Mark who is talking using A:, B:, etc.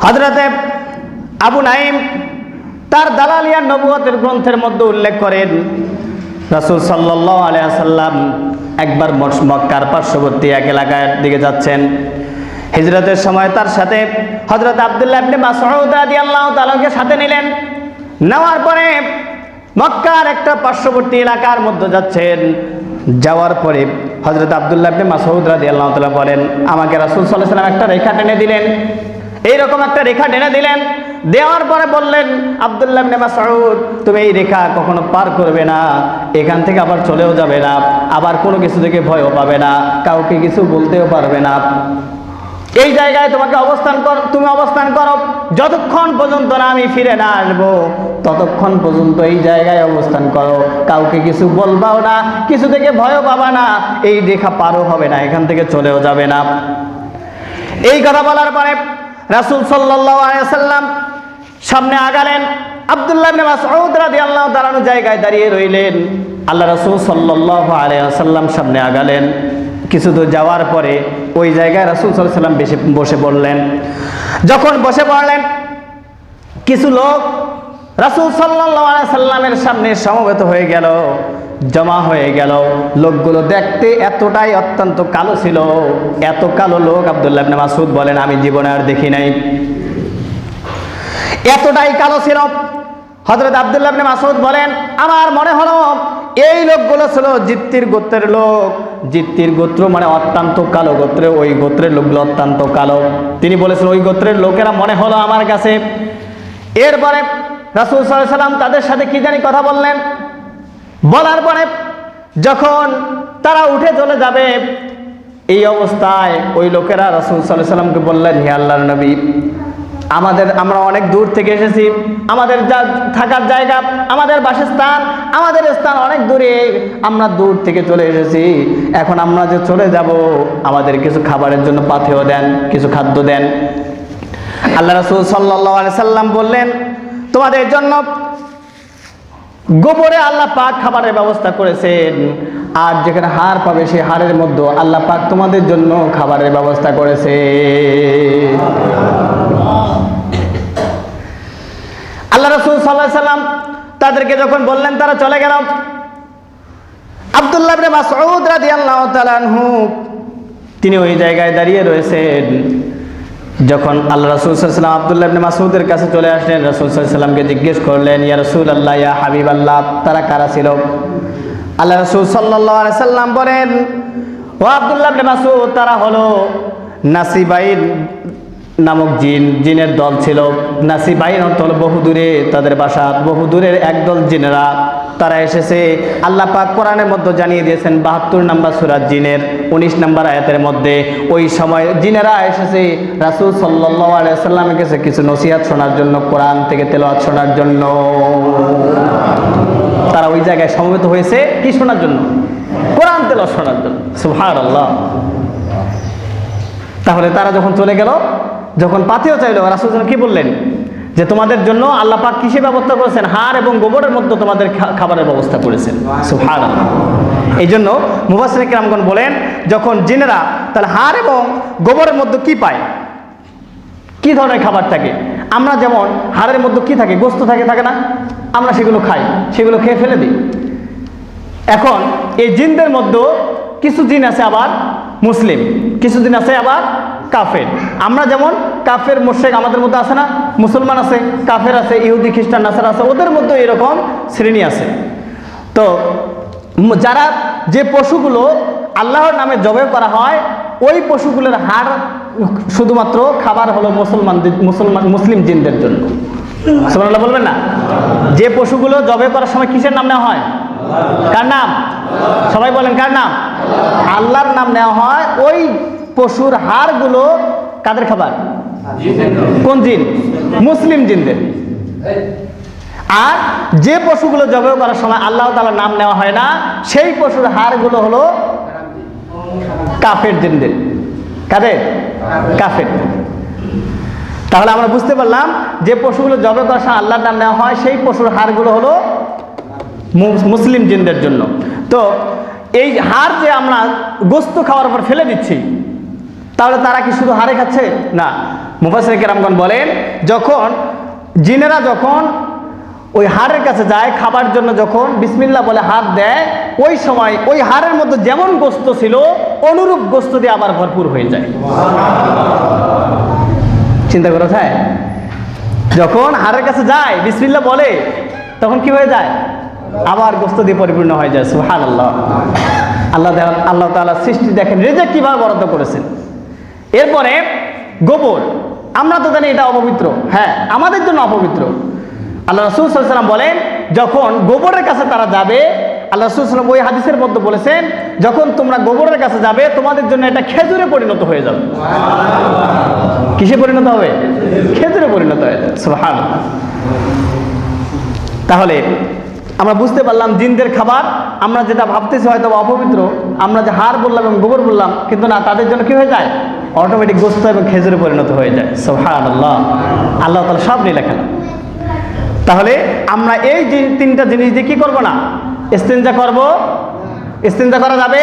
A: হযরতে আবু নাঈম তার দালালিয়া নবুয়তের গ্রন্থের মধ্যে উল্লেখ করেন, রাসূল সাল্লাল্লাহু আলাইহি ওয়াসাল্লাম একবার মক্কার পার্শ্ববর্তী এক এলাকার দিকে যাচ্ছেন। হিজরতের সময় তার সাথে হযরত আব্দুল্লাহ ইবনে মাসউদ রাদিয়াল্লাহু তাআলাকে সাথে নিলেন। নেওয়ার পরে মক্কার একটা পার্শ্ববর্তী এলাকার মধ্যে যাচ্ছেন। যাওয়ার পরে হযরত আব্দুল্লাহ ইবনে মাসউদ রাদিয়াল্লাহু তাআলা বলেন, আমাকে রাসূল সাল্লাল্লাহু আলাইহি ওয়াসাল্লাম একটা রেখা টেনে দিলেন। এইরকম একটা রেখা টেনে দিলেন। দেওয়ার পরে বললেন, আব্দুল্লাহ ইবনে মাসউদ, তুমি এই রেখা কখনো পার করবে না, এখান থেকে আবার চলেও যাবে না, আবার কোনো কিছু থেকে ভয়ও পাবে না, কাউকে কিছু বলতেও পারবে না। এই জায়গায় তুমি অবস্থান করো যতক্ষণ পর্যন্ত না আমি ফিরে না আসবো, ততক্ষণ পর্যন্ত এই জায়গায় অবস্থান করো, কাউকে কিছু বলবাও না, কিছু থেকে ভয়ও পাবা না, এই রেখা পারও হবে না, এখান থেকে চলেও যাবে না। এই কথা বলার পরে রাসূল সাল্লাল্লাহু আলাইহি ওয়াসাল্লাম সামনে আগালেন। আব্দুল্লাহ ইবনে মাসউদ রাদিয়াল্লাহু তাআলা জায়গায় দাঁড়িয়ে রইলেন। আল্লাহ রাসূল সাল্লাল্লাহু আলাইহি ওয়াসাল্লাম সামনে আগালেন। কিছু দূর যাওয়ার পরে ওই জায়গায় রাসূল সাল্লাল্লাহু আলাইহি ওয়াসাল্লাম বসে পড়লেন। যখন বসে পড়লেন, কিছু লোক রাসূল সাল্লাল্লাহু আলাইহি ওয়াসাল্লামের সামনে সমবেত হয়ে গেল, জমা হয়ে গেল। লোকগুলো দেখতে এতটাই অত্যন্ত কালো ছিল, এত কালো লোক আব্দুল্লাহ ইবনে মাসউদ বলেন আমি জীবনে আর দেখি নাই। এতটাই কালো ছিল। হযরত আব্দুল্লাহ ইবনে মাসউদ বলেন, আমার মনে হলো এই লোকগুলো ছিল জিত্তির গোত্রের লোক। জিত্তির গোত্র মানে অত্যন্ত কালো গোত্র, ওই গোত্রের লোকগুলো অত্যন্ত কালো। তিনি বলেছেন ওই গোত্রের লোকেরা মনে হলো আমার কাছে। এরপরে রাসূল সাল্লাল্লাহু আলাইহি ওয়াসাল্লাম তাদের সাথে কি জানি কথা বললেন। বলার পরে যখন তারা উঠে চলে যাবে, এই অবস্থায় ওই লোকেরা রাসূল সাল্লাল্লাহু আলাইহি ওয়াসাল্লামকে বললেন, হে আল্লাহর নবী, আমরা অনেক দূর থেকে এসেছি, আমাদের থাকার জায়গা, আমাদের বাসস্থান, আমাদের স্থান অনেক দূরে, আমরা দূর থেকে চলে এসেছি। এখন আমরা যে চলে যাব, আমাদের কিছু খাবারের জন্য পাথেয় দেন, কিছু খাদ্য দেন। আল্লাহ রাসূল সাল্লাল্লাহু আলাইহি সাল্লাম বললেন, তোমাদের জন্য গোবরে আল্লাহ পাক খাবারের ব্যবস্থা করেছেন, আর যেখানে হাড় পাবে সেই হাড়ের মধ্যে আল্লাহ পাক তোমাদের জন্য খাবারের ব্যবস্থা করেছে। আল্লাহ রাসূল সাল্লাল্লাহু আলাইহি সাল্লাম তাদেরকে যখন বললেন, তারা চলে গেল। আব্দুল্লাহ ইবনে মাসউদ রাদিয়াল্লাহু তাআলা আনহু তিনি ওই জায়গায় দাঁড়িয়ে রয়েছেন। যখন আল্লাহ রাসূল সাল্লাল্লাহু আলাইহি ওয়াসাল্লাম আব্দুল্লাহ ইবনে মাসউদের কাছে চলে আসলেন, রাসূল সাল্লাল্লাহু আলাইহি ওয়াসাল্লামকে জিজ্ঞেস করলেন, ইয়া রাসূলুল্লাহ, ইয়া হাবিবাল্লাহ, তারা কারা ছিল? আল্লাহ রাসূল সাল্লাল্লাহু আলাইহি ওয়াসাল্লাম বলেন, ও আব্দুল্লাহ ইবনে মাসউদ, তারা হলো নাসিবাইন নামক জিনের দল ছিল। নাসিবাইন অর্থ হলো বহুদূরে তাদের বাসা, বহুদূরের একদল জিনেরা তারা এসেছে। আল্লাহ পাক কোরআনের মধ্যে জানিয়ে দিয়েছেন 72 নম্বর সূরা জিনের 19 নম্বর আয়াতের মধ্যে, ওই সময় জিনেরা এসেছে রাসূল সাল্লাল্লাহু আলাইহি ওয়াসাল্লামের কাছে কিছু নসিহত শোনার জন্য, কোরআন থেকে তেলাওয়াত শোনার জন্য। তারা ওই জায়গায় সমবেত হয়েছে কি শোনার জন্য? কোরআন তেলাওয়াত শোনার জন্য। সুবহানাল্লাহ। তাহলে তারা যখন চলে গেল, যখন পাথেয় চাইল, রাসূল কি বললেন? যে তোমাদের জন্য আল্লাহ পাক কিসের ব্যবস্থা করেছেন? হাড় এবং গোবরের মধ্যে তোমাদের খাবারের ব্যবস্থা করেছেন। সুবহানাল্লাহ। এই জন্য মুফাসসিরিন কিরামগণ বলেন, যখন জিনেরা তাহলে হাড় এবং গোবরের মধ্যে কি পায়, কি ধরনের খাবার থাকে? আমরা যেমন হাড়ের মধ্যে কি থাকে, গোস্ত থাকে, থাকে না? আমরা সেগুলো খাই, সেগুলো খেয়ে ফেলে দিই। এখন এই জিনদের মধ্যে কিছু জিন আছে আবার মুসলিম, কিছু জিন আছে আবার কাফের। আমরা যেমন কাফের মুশরিক আমাদের মধ্যে আছে না, মুসলমান আছে, কাফের আছে, ইহুদি খ্রিস্টান নাসারা আছে, ওদের মধ্যে এরকম শ্রেণী আছে। তো যারা যে পশুগুলো আল্লাহর নামে জবাই করা হয়, ওই পশুগুলোর হাড় শুধুমাত্র খাবার হলো মুসলিম জিনদের জন্য। সুবহানাল্লাহ বলবেন না? যে পশুগুলো জবাই করার সময় কিসের নাম নেওয়া হয়? কার নাম? সবাই বলেন কার নাম? আল্লাহর নাম নেওয়া হয়। ওই পশুর হাড়গুলো কাদের খাবার? কোন জিন? মুসলিম জিনদের। আর যে পশুগুলো জবাই করার সময় আল্লাহ তাআলার নাম নেওয়া হয় না, সেই পশুর হাড়গুলো হলো কাফের জিনদের। কাদের? কাফের। তাহলে আমরা বুঝতে পারলাম যে পশুগুলো জবাই করার সময় আল্লাহর নাম নেওয়া হয়, সেই পশুর হাড়গুলো হলো মুসলিম জিনদের জন্য। তো এই হাড় যে আমরা গোস্ত খাওয়ার পর ফেলে দিচ্ছি, তাহলে তারা কি শুধু হাড়ে খাচ্ছে? না, মুফাসসির কেরামগণ বলেন, যখন জিনেরা যখন ওই হাড়ের কাছে যায় খাবার জন্য, যখন বিসমিল্লাহ বলে হাত দেয়, ওই সময় ওই হাড়ের মধ্যে যেমন গোস্ত ছিল অনুরূপ গোস্ত দিয়ে আবার ভরপুর হয়ে যায়। চিন্তা করো, হ্যাঁ, যখন হাড়ের কাছে যায় বিসমিল্লাহ বলে তখন কি হয়ে যায়? আবার গোস্ত দিয়ে পরিপূর্ণ হয়ে যায়। সুবহানাল্লাহ। আল্লাহ তাআলা সৃষ্টি দেখেন রিজিক কিভাবে বরাদ্দ করেছেন। এরপরে গোবর, আমরা তো জানি এটা অপবিত্র, হ্যাঁ আমাদের জন্য অপবিত্র। আল্লাহ রাসূল সাল্লাল্লাহু আলাইহি ওয়াসাল্লাম বলেন, যখন গোবরের কাছে তারা যাবে, আল্লাহ রাসূল সাল্লাল্লাহু আলাইহি ওয়াসাল্লাম ওই হাদিসের মধ্যে বলেছেন, যখন তোমরা গোবরের কাছে যাবে তোমাদের জন্য এটা খেজুরে পরিণত হয়ে যাবে। কিসে পরিণত হবে? খেজুরে পরিণত হয়ে যাবে। সুবহানাল্লাহ। তাহলে আমরা বুঝতে পারলাম জিনদের খাবার, আমরা যেটা ভাবতেছি হয়তো অপবিত্র, আমরা যে হাড় বললাম এবং গোবর বললাম, কিন্তু না, তাদের জন্য কি হয়ে যায়? অটোমেটিক গোস্ত এবং খেজুরে পরিণত হয়ে যায়। সুবহানাল্লাহ। আল্লাহ তাআলা সব লীলা খেলা। তাহলে আমরা এই তিনটা জিনিস দিয়ে কি করবো না? ইস্তেঞ্জা করব। ইস্তেঞ্জা করা যাবে